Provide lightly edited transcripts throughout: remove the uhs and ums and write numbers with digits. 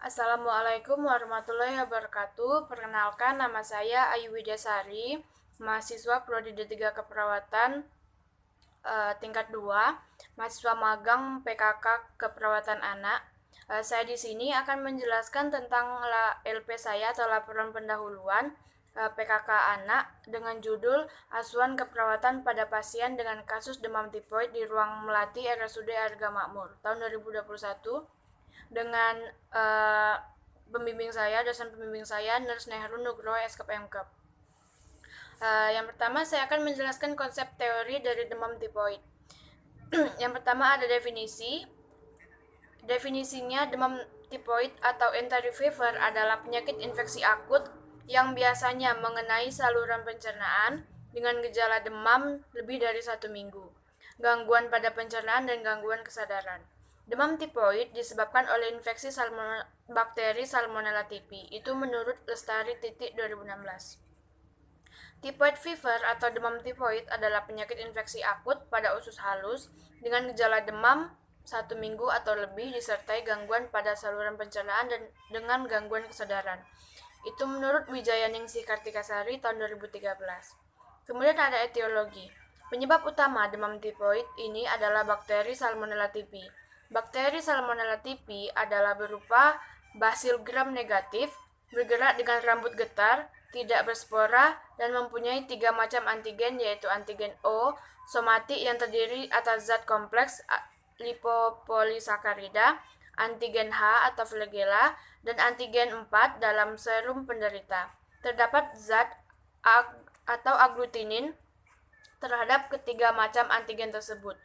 Assalamualaikum warahmatullahi wabarakatuh. Perkenalkan, nama saya Ayu Widyasari, mahasiswa Prodi D3 Keperawatan tingkat 2, mahasiswa magang PKK Keperawatan Anak. Saya di sini akan menjelaskan tentang LP saya atau laporan pendahuluan PKK Anak dengan judul Asuhan Keperawatan pada Pasien dengan Kasus Demam Tifoid di Ruang Melati RSUD Arga Makmur tahun 2021 dengan dosen pembimbing saya, Nurse Nehru Nugroho SKP MKep. Yang pertama, saya akan menjelaskan konsep teori dari demam tifoid. Yang pertama ada definisi. Definisinya, demam tifoid atau enteri fever adalah penyakit infeksi akut yang biasanya mengenai saluran pencernaan dengan gejala demam lebih dari 1 minggu, gangguan pada pencernaan dan gangguan kesadaran. Demam tifoid disebabkan oleh infeksi bakteri Salmonella typhi. Itu menurut Lestari 2016. Typhoid fever atau demam tifoid adalah penyakit infeksi akut pada usus halus dengan gejala demam 1 minggu atau lebih disertai gangguan pada saluran pencernaan dan dengan gangguan kesadaran. Itu menurut Wijayaningsih Kartikasari tahun 2013. Kemudian ada etiologi. Penyebab utama demam tifoid ini adalah bakteri Salmonella typhi. Bakteri Salmonella typhi adalah berupa basil gram negatif, bergerak dengan rambut getar, tidak berspora, dan mempunyai 3 macam antigen, yaitu antigen O, somatik yang terdiri atas zat kompleks lipopolisakarida, antigen H atau flagella, dan antigen 4 dalam serum penderita. Terdapat zat atau aglutinin terhadap ketiga macam antigen tersebut.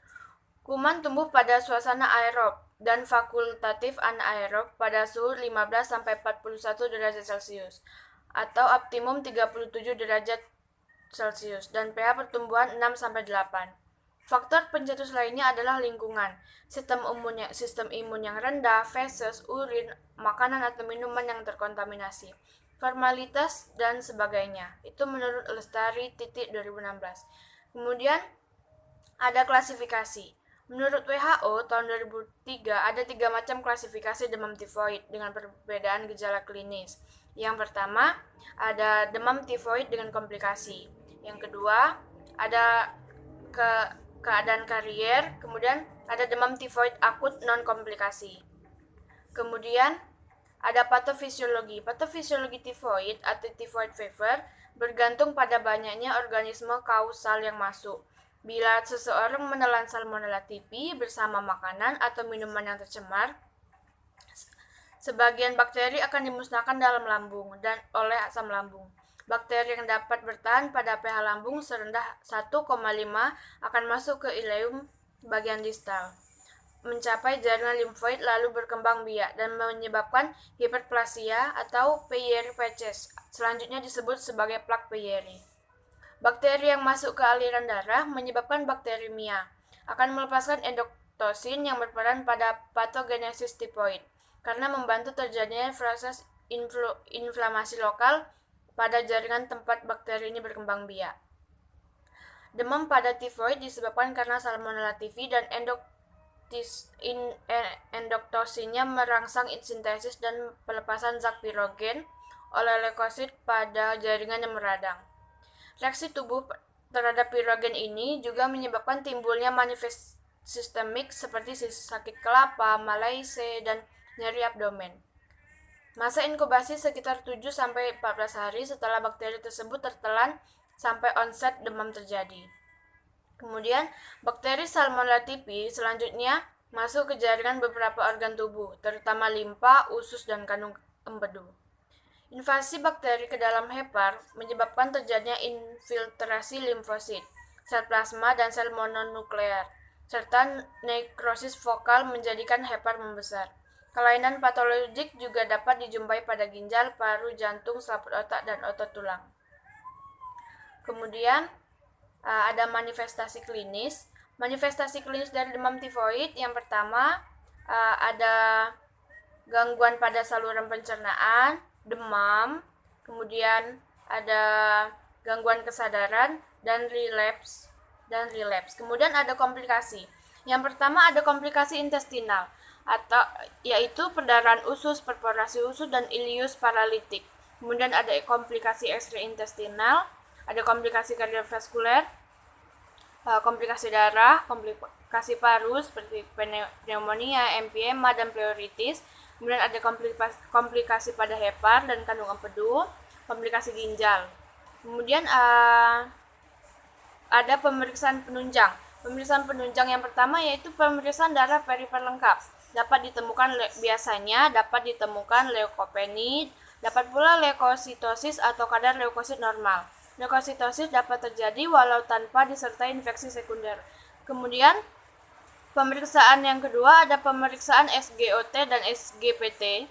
Kuman tumbuh pada suasana aerob dan fakultatif anaerob pada suhu 15-41 derajat Celcius atau optimum 37 derajat Celcius dan pH pertumbuhan 6-8. Faktor pencetus lainnya adalah lingkungan, sistem imun yang rendah, feses, urin, makanan atau minuman yang terkontaminasi, formalitas, dan sebagainya. Itu menurut Lestari 2016. Kemudian ada klasifikasi. Menurut WHO tahun 2003 ada 3 macam klasifikasi demam tifoid dengan perbedaan gejala klinis. Yang pertama ada demam tifoid dengan komplikasi. Yang kedua ada keadaan karier. Kemudian ada demam tifoid akut non komplikasi. Kemudian ada patofisiologi. Patofisiologi tifoid atau typhoid fever bergantung pada banyaknya organisme kausal yang masuk. Bila seseorang menelan Salmonella typhi bersama makanan atau minuman yang tercemar, sebagian bakteri akan dimusnahkan dalam lambung dan oleh asam lambung. Bakteri yang dapat bertahan pada pH lambung serendah 1,5 akan masuk ke ileum bagian distal, mencapai jaringan limfoid lalu berkembang biak dan menyebabkan hiperplasia atau Peyeri-Peches. Selanjutnya disebut sebagai plak Peyeri. Bakteri yang masuk ke aliran darah menyebabkan bakterimia, akan melepaskan endoktosin yang berperan pada patogenesis tifoid karena membantu terjadinya proses inflamasi lokal pada jaringan tempat bakteri ini berkembang biak. Demam pada tifoid disebabkan karena Salmonella typhi dan endoktosinnya merangsang sintesis dan pelepasan zat pirogen oleh leukosit pada jaringan yang meradang. Reaksi tubuh terhadap pirogen ini juga menyebabkan timbulnya manifest sistemik seperti sakit kelapa, malaise, dan nyeri abdomen. Masa inkubasi sekitar 7-14 hari setelah bakteri tersebut tertelan sampai onset demam terjadi. Kemudian, bakteri Salmonella typhi selanjutnya masuk ke jaringan beberapa organ tubuh, terutama limpa, usus, dan kandung empedu. Invasi bakteri ke dalam hepar menyebabkan terjadinya infiltrasi limfosit, sel plasma, dan sel mononuklear, serta nekrosis vokal menjadikan hepar membesar. Kelainan patologik juga dapat dijumpai pada ginjal, paru, jantung, selaput otak, dan otot tulang. Kemudian ada manifestasi klinis. Manifestasi klinis dari demam tifoid yang pertama ada gangguan pada saluran pencernaan, demam, kemudian ada gangguan kesadaran dan relapse. Kemudian ada komplikasi. Yang pertama ada komplikasi intestinal. atau yaitu perdarahan usus, perforasi usus, dan ileus paralitik. Kemudian ada komplikasi ekstraintestinal, ada komplikasi kardiovaskuler, komplikasi darah, komplikasi paru seperti pneumonia, emphysema, dan pleuritis. Kemudian ada komplikasi pada hepar dan kandung empedu, komplikasi ginjal. Kemudian ada pemeriksaan penunjang. Pemeriksaan penunjang yang pertama yaitu pemeriksaan darah perifer lengkap. Biasanya dapat ditemukan leukopenia, dapat pula leukositosis atau kadar leukosit normal. Leukositosis dapat terjadi walau tanpa disertai infeksi sekunder. Kemudian pemeriksaan yang kedua ada pemeriksaan SGOT dan SGPT.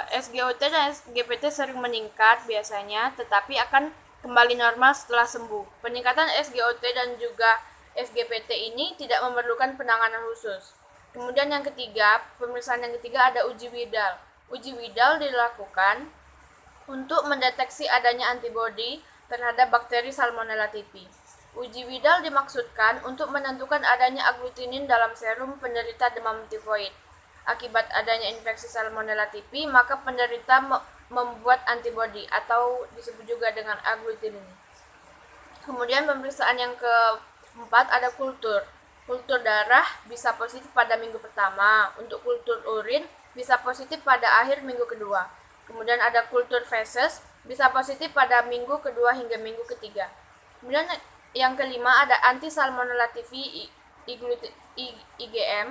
SGOT dan SGPT sering meningkat biasanya, tetapi akan kembali normal setelah sembuh. Peningkatan SGOT dan juga SGPT ini tidak memerlukan penanganan khusus. Kemudian yang ketiga, pemeriksaan yang ketiga ada uji Widal. Uji Widal dilakukan untuk mendeteksi adanya antibodi terhadap bakteri Salmonella typhi. Uji Widal dimaksudkan untuk menentukan adanya agglutinin dalam serum penderita demam tifoid. Akibat adanya infeksi Salmonella typhi, maka penderita membuat antibodi atau disebut juga dengan agglutinin. Kemudian pemeriksaan yang keempat ada kultur. Kultur darah bisa positif pada minggu pertama. Untuk kultur urin bisa positif pada akhir minggu kedua. Kemudian ada kultur feses bisa positif pada minggu kedua hingga minggu ketiga. Kemudian yang kelima ada anti Salmonella typhi IgM.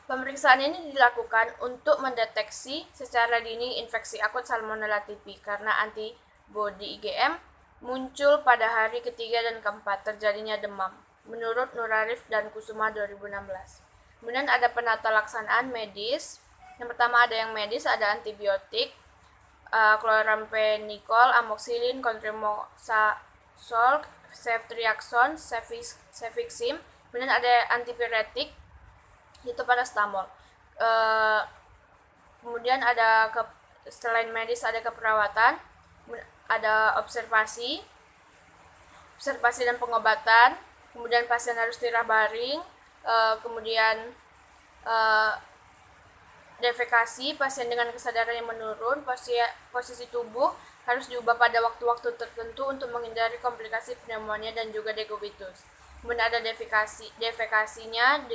Pemeriksaan ini dilakukan untuk mendeteksi secara dini infeksi akut Salmonella typhi karena antibodi IgM muncul pada hari ketiga dan keempat terjadinya demam, menurut Nurarif dan Kusuma 2016. Kemudian ada penata laksanaan medis. Yang pertama ada yang medis, ada antibiotik, chloramphenicol, amoxicillin, cotrimoxazole, ceftriaxone, cefixime. Kemudian ada antipiretik, itu paracetamol. Kemudian ada selain medis ada keperawatan, ada observasi dan pengobatan. Kemudian pasien harus tirah baring, kemudian defekasi, pasien dengan kesadaran yang menurun, posisi tubuh harus diubah pada waktu-waktu tertentu untuk menghindari komplikasi pneumonia dan juga decubitus. Kemudian ada defekasinya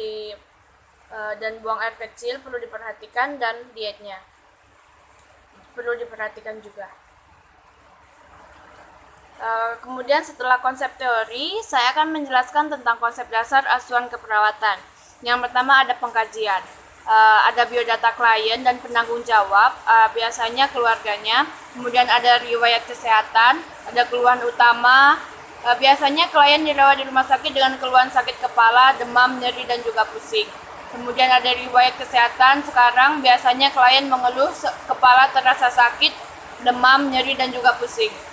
dan buang air kecil perlu diperhatikan, dan dietnya perlu diperhatikan juga. Kemudian setelah konsep teori, saya akan menjelaskan tentang konsep dasar asuhan keperawatan. Yang pertama ada pengkajian, ada biodata klien dan penanggung jawab, biasanya keluarganya. Kemudian ada riwayat kesehatan, ada keluhan utama. Biasanya klien dirawat di rumah sakit dengan keluhan sakit kepala, demam, nyeri, dan juga pusing. Kemudian ada riwayat kesehatan, sekarang biasanya klien mengeluh kepala terasa sakit, demam, nyeri, dan juga pusing.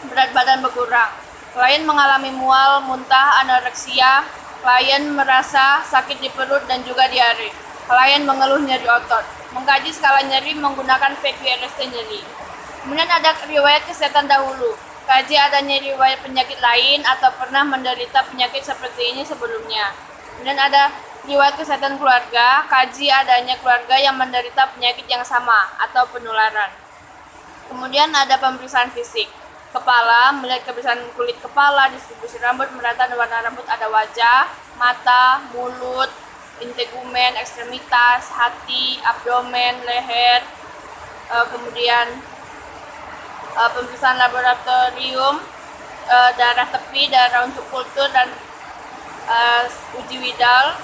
Berat badan berkurang. Klien mengalami mual, muntah, anoreksia. Klien merasa sakit di perut dan juga diare. Klien mengeluh nyeri otot. Mengkaji skala nyeri menggunakan PQRST nyeri. Kemudian ada riwayat kesehatan dahulu. Kaji adanya riwayat penyakit lain atau pernah menderita penyakit seperti ini sebelumnya. Kemudian ada riwayat kesehatan keluarga, kaji adanya keluarga yang menderita penyakit yang sama atau penularan. Kemudian ada pemeriksaan fisik. Kepala, melihat kebersihan kulit kepala, distribusi rambut, merata warna rambut, ada wajah, mata, mulut, integumen, ekstremitas, hati, abdomen, leher. Kemudian pemeriksaan laboratorium, darah tepi, darah untuk kultur, dan uji Widal.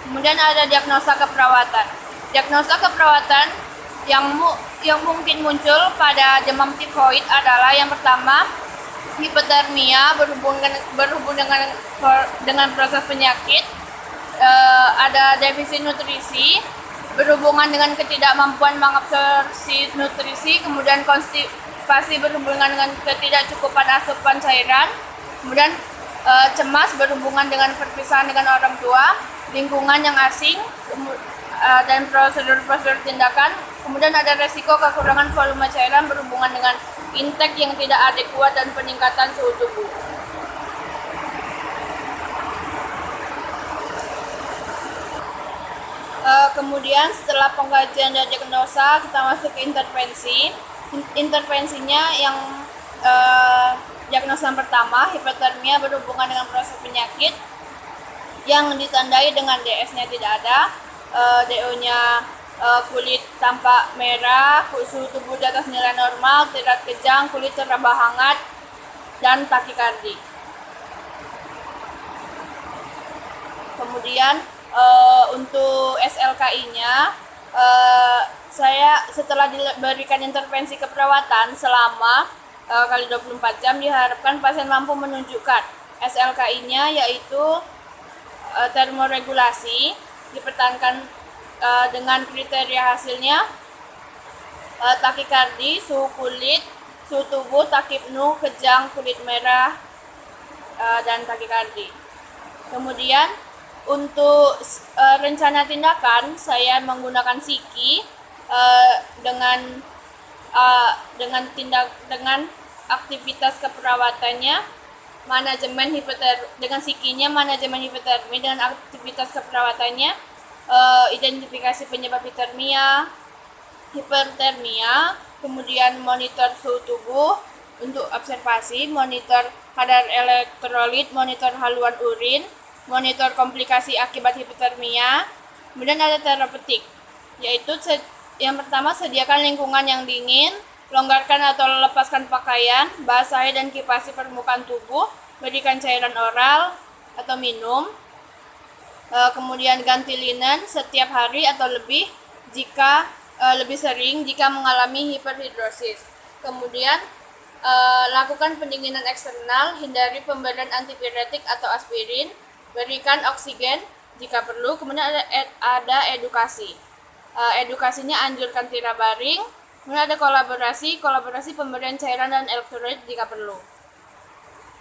Kemudian ada diagnosa keperawatan. Diagnosa keperawatan yang mungkin muncul pada demam tifoid adalah yang pertama hipotermia berhubung dengan proses penyakit, ada defisit nutrisi berhubungan dengan ketidakmampuan mengabsorpsi nutrisi, kemudian konstipasi berhubungan dengan ketidakcukupan asupan cairan, kemudian cemas berhubungan dengan perpisahan dengan orang tua, lingkungan yang asing, dan prosedur-prosedur tindakan. Kemudian ada resiko kekurangan volume cairan berhubungan dengan intake yang tidak adekuat dan peningkatan suhu tubuh. Kemudian setelah pengkajian dan diagnosa, kita masuk ke intervensi. Intervensinya yang diagnosa pertama, hipotermia berhubungan dengan proses penyakit yang ditandai dengan DS-nya tidak ada, DO-nya kulit tampak merah, suhu tubuh di atas nilai normal, tidak kejang, kulit teraba hangat, dan takikardi. Kemudian untuk SLKI-nya, saya setelah diberikan intervensi keperawatan selama kali 24 jam, diharapkan pasien mampu menunjukkan SLKI-nya, yaitu termoregulasi, dipertahankan dengan kriteria hasilnya takikardi, suhu kulit, suhu tubuh, takipnu, kejang, kulit merah, dan takikardi. Kemudian untuk rencana tindakan, saya menggunakan SIKI dengan aktivitas keperawatannya, manajemen dengan SIKI-nya manajemen hipotermi, dengan aktivitas keperawatannya identifikasi penyebab hipertermia, kemudian monitor suhu tubuh untuk observasi, monitor kadar elektrolit, monitor haluan urin, monitor komplikasi akibat hipotermia. Kemudian ada terapeutik, yaitu yang pertama, sediakan lingkungan yang dingin, longgarkan atau lepaskan pakaian, basahi dan kipasi permukaan tubuh, berikan cairan oral atau minum. Kemudian ganti linen setiap hari atau lebih jika lebih sering jika mengalami hiperhidrosis. Kemudian lakukan pendinginan eksternal, hindari pemberian antipiretik atau aspirin, berikan oksigen jika perlu. Kemudian ada edukasi. Edukasinya anjurkan tirabaring. Kemudian ada kolaborasi pemberian cairan dan elektrolit jika perlu.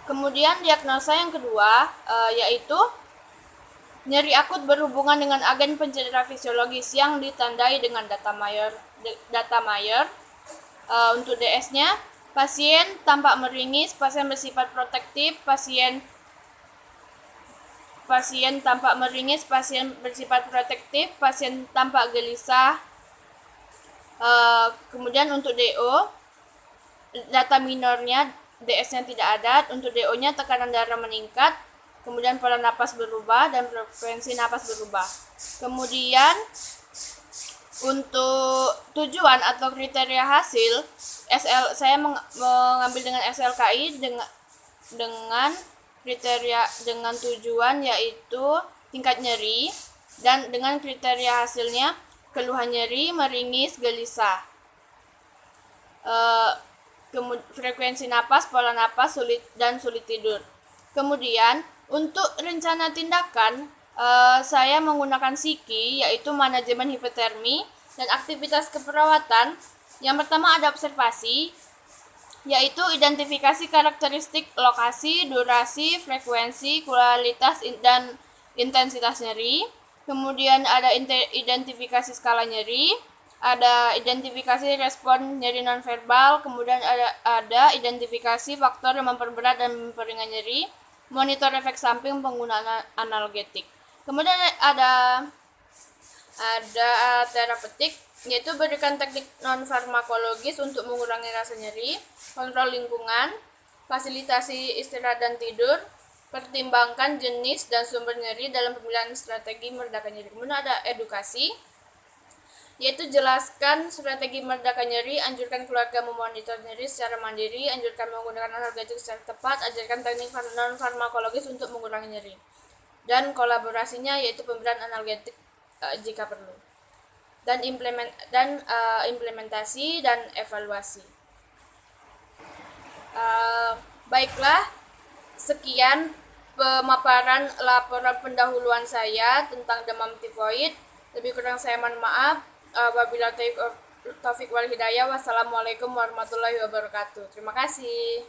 Kemudian diagnosa yang kedua yaitu nyeri akut berhubungan dengan agen pencedera fisiologis yang ditandai dengan data Mayer. Untuk DS-nya, pasien tampak meringis, pasien bersifat protektif, pasien tampak meringis, pasien bersifat protektif, pasien tampak gelisah. Kemudian untuk DO, data minornya, DS-nya tidak ada. Untuk DO-nya tekanan darah meningkat, kemudian pola napas berubah dan frekuensi napas berubah. Kemudian untuk tujuan atau kriteria hasil, saya mengambil dengan SLKI dengan kriteria dengan tujuan yaitu tingkat nyeri, dan dengan kriteria hasilnya keluhan nyeri, meringis, gelisah, frekuensi napas, pola napas, sulit tidur. Kemudian untuk rencana tindakan, saya menggunakan SIKI, yaitu manajemen hipotermi, dan aktivitas keperawatan. Yang pertama ada observasi, yaitu identifikasi karakteristik lokasi, durasi, frekuensi, kualitas, dan intensitas nyeri. Kemudian ada identifikasi skala nyeri, ada identifikasi respon nyeri nonverbal, kemudian ada identifikasi faktor yang memperberat dan memperingan nyeri, monitor efek samping penggunaan analgetik. Kemudian ada terapeutik, yaitu berikan teknik non-farmakologis untuk mengurangi rasa nyeri, kontrol lingkungan, fasilitasi istirahat dan tidur, pertimbangkan jenis dan sumber nyeri dalam pemilihan strategi meredakan nyeri. Kemudian ada edukasi, yaitu jelaskan strategi meredakan nyeri, anjurkan keluarga memonitor nyeri secara mandiri, anjurkan menggunakan analgetik secara tepat, ajarkan teknik non-farmakologis untuk mengurangi nyeri. Dan kolaborasinya yaitu pemberian analgetik jika perlu. Dan implementasi dan evaluasi. Baiklah, sekian pemaparan laporan pendahuluan saya tentang demam tifoid. Lebih kurang saya mohon maaf. Wabillahi taufiq wal hidayah. Wassalamualaikum warahmatullahi wabarakatuh. Terima kasih.